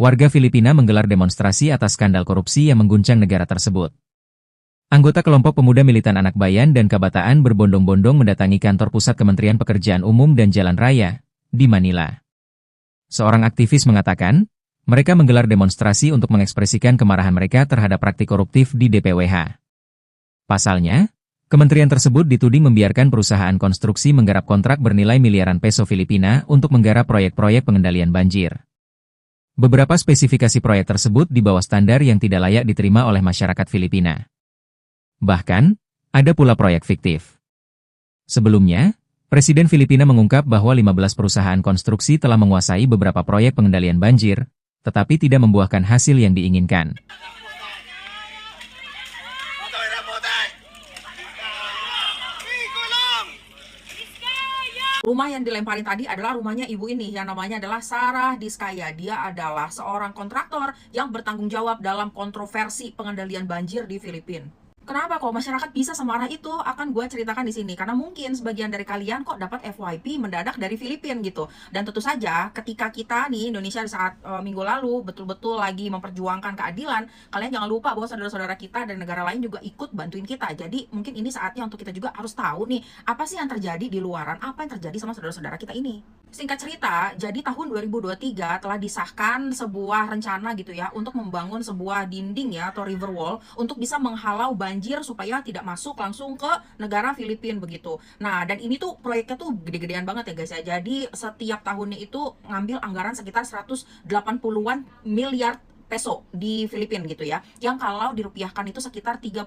warga Filipina menggelar demonstrasi atas skandal korupsi yang mengguncang negara tersebut. Anggota kelompok pemuda militan Anak Bayan dan Kabataan berbondong-bondong mendatangi kantor pusat Kementerian Pekerjaan Umum dan Jalan Raya di Manila. Seorang aktivis mengatakan, mereka menggelar demonstrasi untuk mengekspresikan kemarahan mereka terhadap praktik koruptif di DPWH. Pasalnya, kementerian tersebut dituding membiarkan perusahaan konstruksi menggarap kontrak bernilai miliaran peso Filipina untuk menggarap proyek-proyek pengendalian banjir. Beberapa spesifikasi proyek tersebut di bawah standar yang tidak layak diterima oleh masyarakat Filipina. Bahkan, ada pula proyek fiktif. Sebelumnya, Presiden Filipina mengungkap bahwa 15 perusahaan konstruksi telah menguasai beberapa proyek pengendalian banjir, tetapi tidak membuahkan hasil yang diinginkan. Rumah yang dilemparin tadi adalah rumahnya ibu ini yang namanya adalah Sarah Diskaya. Dia adalah seorang kontraktor yang bertanggung jawab dalam kontroversi pengendalian banjir di Filipina. Kenapa kok masyarakat bisa semarah itu? Akan gue ceritakan di sini karena mungkin sebagian dari kalian kok dapat FYP mendadak dari Filipina gitu. Dan tentu saja ketika kita nih Indonesia di saat minggu lalu betul-betul lagi memperjuangkan keadilan, kalian jangan lupa bahwa saudara-saudara kita dan negara lain juga ikut bantuin kita. Jadi mungkin ini saatnya untuk kita juga harus tahu nih apa sih yang terjadi di luaran, apa yang terjadi sama saudara-saudara kita ini. Singkat cerita, jadi tahun 2023 telah disahkan sebuah rencana gitu ya untuk membangun sebuah dinding ya atau river wall untuk bisa menghalau banjir supaya tidak masuk langsung ke negara Filipina begitu. Nah, dan ini tuh proyeknya tuh gede-gedean banget ya guys ya. Jadi setiap tahunnya itu ngambil anggaran sekitar 180-an miliar peso di Filipina gitu ya, yang kalau dirupiahkan itu sekitar 33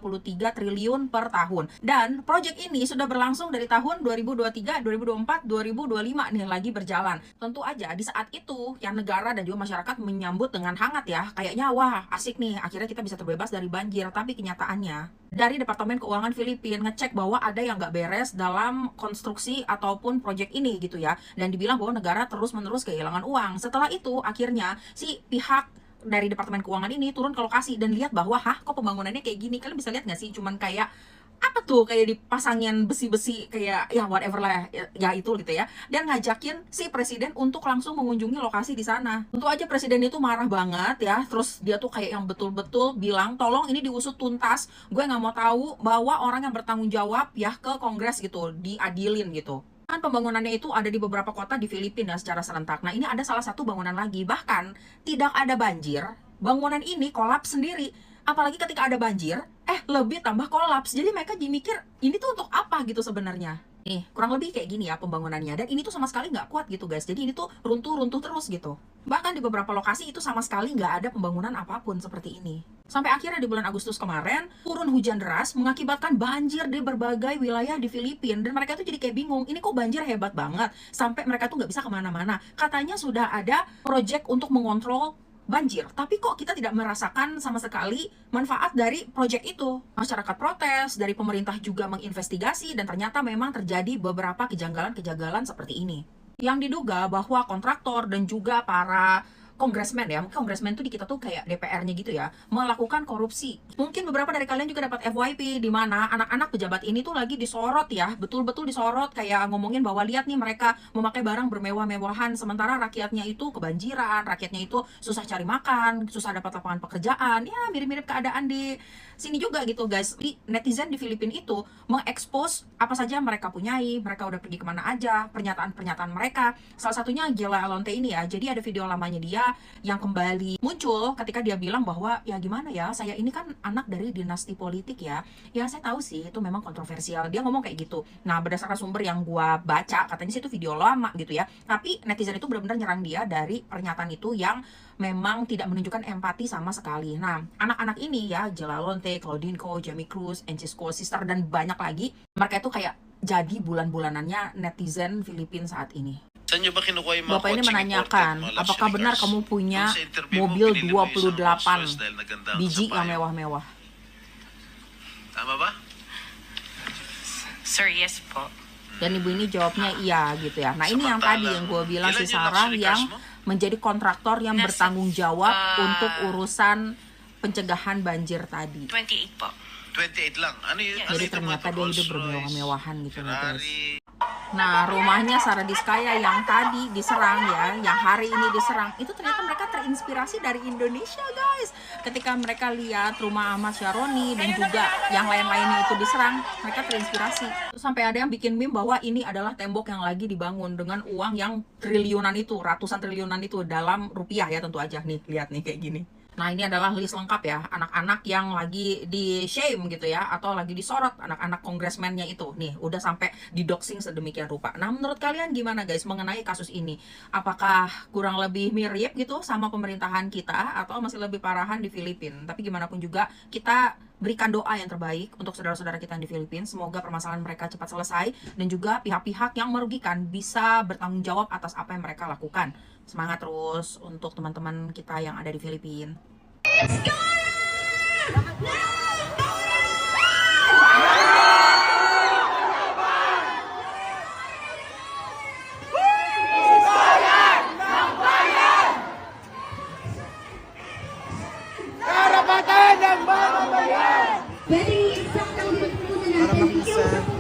triliun per tahun. Dan proyek ini sudah berlangsung dari tahun 2023, 2024, 2025 nih lagi berjalan. Tentu aja di saat itu yang negara dan juga masyarakat menyambut dengan hangat ya, kayaknya wah asik nih, akhirnya kita bisa terbebas dari banjir. Tapi kenyataannya dari Departemen Keuangan Filipina ngecek bahwa ada yang nggak beres dalam konstruksi ataupun proyek ini gitu ya, dan dibilang bahwa negara terus-menerus kehilangan uang. Setelah itu akhirnya si pihak dari Departemen Keuangan ini turun ke lokasi dan lihat bahwa kok pembangunannya kayak gini. Kalian bisa lihat nggak sih, cuman kayak apa tuh, kayak dipasangin besi-besi kayak ya whatever lah ya itu gitu ya, dan ngajakin si presiden untuk langsung mengunjungi lokasi di sana. Tentu aja presiden itu marah banget ya, terus dia tuh kayak yang betul-betul bilang tolong ini diusut tuntas, gue nggak mau tahu bahwa orang yang bertanggung jawab ya ke Kongres gitu diadilin gitu. Kan pembangunannya itu ada di beberapa kota di Filipina secara serentak. Nah, ini ada salah satu bangunan lagi, bahkan tidak ada banjir, bangunan ini kolaps sendiri. Apalagi ketika ada banjir, lebih tambah kolaps. Jadi mereka mikir, ini tuh untuk apa gitu sebenarnya. Nih, kurang lebih kayak gini ya pembangunannya. Dan ini tuh sama sekali nggak kuat gitu guys. Jadi ini tuh runtuh-runtuh terus gitu. Bahkan di beberapa lokasi itu sama sekali nggak ada pembangunan apapun seperti ini. Sampai akhirnya di bulan Agustus kemarin, turun hujan deras mengakibatkan banjir di berbagai wilayah di Filipina. Dan mereka tuh jadi kayak bingung, ini kok banjir hebat banget. Sampai mereka tuh nggak bisa kemana-mana. Katanya sudah ada project untuk mengontrol banjir, tapi kok kita tidak merasakan sama sekali manfaat dari proyek itu. Masyarakat protes, dari pemerintah juga menginvestigasi, dan ternyata memang terjadi beberapa kejanggalan-kejanggalan seperti ini. Yang diduga bahwa kontraktor dan juga para kongresmen ya, mungkin kongresmen tuh di kita tuh kayak DPR-nya gitu ya, melakukan korupsi. Mungkin beberapa dari kalian juga dapat FYP di mana anak-anak pejabat ini tuh lagi disorot ya, betul-betul disorot, kayak ngomongin bahwa lihat nih mereka memakai barang bermewah-mewahan, sementara rakyatnya itu kebanjiran, rakyatnya itu susah cari makan, susah dapat lapangan pekerjaan. Ya mirip-mirip keadaan di sini juga gitu guys. Di netizen di Filipina itu mengekspos apa saja mereka punyai, mereka udah pergi kemana aja, pernyataan-pernyataan mereka. Salah satunya Gela Alonte ini ya, jadi ada video lamanya dia yang kembali muncul ketika dia bilang bahwa ya gimana ya, saya ini kan anak dari dinasti politik ya saya tahu sih itu memang kontroversial, dia ngomong kayak gitu. Nah, berdasarkan sumber yang gua baca, katanya sih itu video lama gitu ya, tapi netizen itu benar-benar nyerang dia dari pernyataan itu yang memang tidak menunjukkan empati sama sekali. Nah, anak-anak ini ya, Jelalonte, Claudine Ko, Jamie Cruz, Encisco Sister, dan banyak lagi, mereka itu kayak jadi bulan-bulanannya netizen Filipina saat ini. Bapak ini menanyakan, apakah benar kamu punya mobil 28 biji yang mewah-mewah? Tama ba? Sir, yes po. Dan ibu ini jawabnya iya gitu ya. Nah, ini yang tadi yang gue bilang si Sarah yang menjadi kontraktor yang bertanggung jawab untuk urusan pencegahan banjir tadi. 28 po. 28 lang. Ano yun? Jadi ternyata dia hidup bermewah-mewahan gitu guys. Nah, rumahnya Saradiskaya yang tadi diserang ya, yang hari ini diserang, itu ternyata mereka terinspirasi dari Indonesia, guys. Ketika mereka lihat rumah Ahmad Syaroni dan juga yang lain-lainnya itu diserang, mereka terinspirasi. Sampai ada yang bikin meme bahwa ini adalah tembok yang lagi dibangun dengan uang yang triliunan itu, ratusan triliunan itu dalam rupiah ya tentu aja. Nih, lihat nih kayak gini. Nah, ini adalah list lengkap ya, anak-anak yang lagi di shame gitu ya, atau lagi disorot, anak-anak kongresmennya itu. Nih, udah sampai didoxing sedemikian rupa. Nah, menurut kalian gimana guys mengenai kasus ini? Apakah kurang lebih mirip gitu sama pemerintahan kita, atau masih lebih parahan di Filipina? Tapi gimana pun juga, kita berikan doa yang terbaik untuk saudara-saudara kita yang di Filipina. Semoga permasalahan mereka cepat selesai, dan juga pihak-pihak yang merugikan bisa bertanggung jawab atas apa yang mereka lakukan. Semangat terus untuk teman-teman kita yang ada di Filipina. Karapatan ng mamamayan! Para makisa